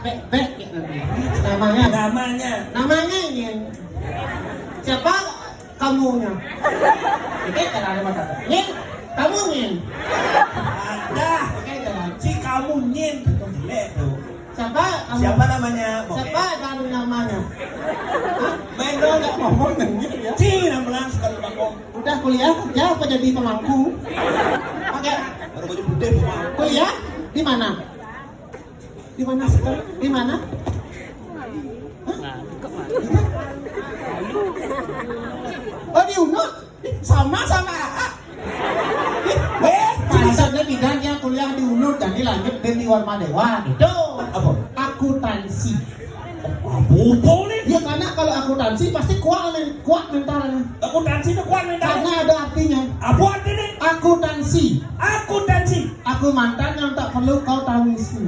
bek gitu. Namanya. Namanya Nyin. Siapa kamunya? Oke, kalau ada mata. Nyin, kamu Nyin. Ada. Oke, jalan. Si kamu Nyin itu jelek tuh. Siapa kamu? Siapa namanya? Siapa kamu namanya? Main dong nggak ngomong Nyin ya. Si namanya sekali ngomong. Udah kuliah kerja apa jadi pemangku? Oke. Baru baju putih semua. Kuliah di mana? Di mana sekarang? Di mana? Oh di UNUD? Sama AA. Panasnya bidangnya kuliah di UNUD dan dilanjut di Warma Dewa gitu. Apa? Akuntansi. Apa boleh? Ya karena kalau akuntansi pasti kuat mentalnya. Akuntansi itu kuat mental. Karena ada artinya. Apa artinya? Akuntansi. Akuntansi. Aku mantan yang tak perlu kau tangisi.